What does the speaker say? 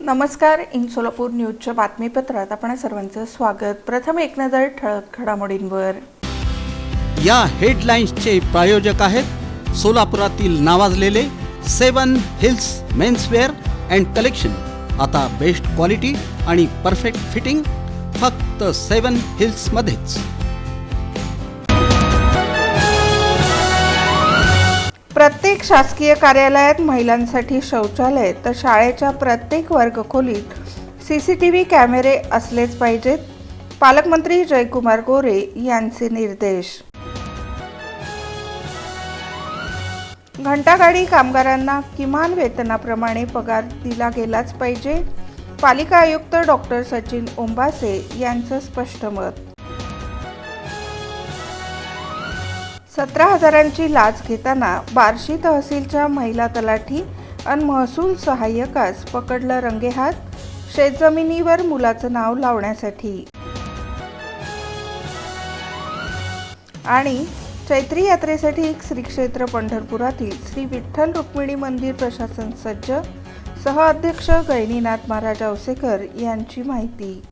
नमस्कार. इन सोलापूर न्यूजच्या बातमीपत्रात आपण सर्वांचं स्वागत. प्रथम एक नजर ठळक घडामोडींवर. या हेडलाईन्सचे प्रायोजक आहेत सोलापुरातील नावाजलेले 7 हिल्स मेन्सवेअर अँड कलेक्शन. आता बेस्ट क्वालिटी आणि परफेक्ट फिटिंग फक्त 7 हिल्स मध्येच. प्रत्येक शासकीय कार्यालयात महिलांसाठी शौचालय तर शाळेच्या प्रत्येक वर्गखोलीत CCTV कॅमेरे असलेच पाहिजेत. पालकमंत्री जयकुमार गोरे यांचे निर्देश. घंटागाडी कामगारांना किमान वेतनाप्रमाणे पगार दिला गेलाच पाहिजे. पालिका आयुक्त डॉक्टर सचिन ओंबासे यांचं स्पष्ट मत. 17,000ची लाच घेताना बार्शी तहसीलच्या महिला तलाठी आणि महसूल सहाय्यकास पकडलं रंगेहात. शेतजमिनीवर मुलाचं नाव लावण्यासाठी. आणि चैत्री यात्रेसाठी श्री क्षेत्र पंढरपुरातील श्री विठ्ठल रुक्मिणी मंदिर प्रशासन सज्ज. सह अध्यक्ष गैनीनाथ महाराज औसेकर यांची माहिती.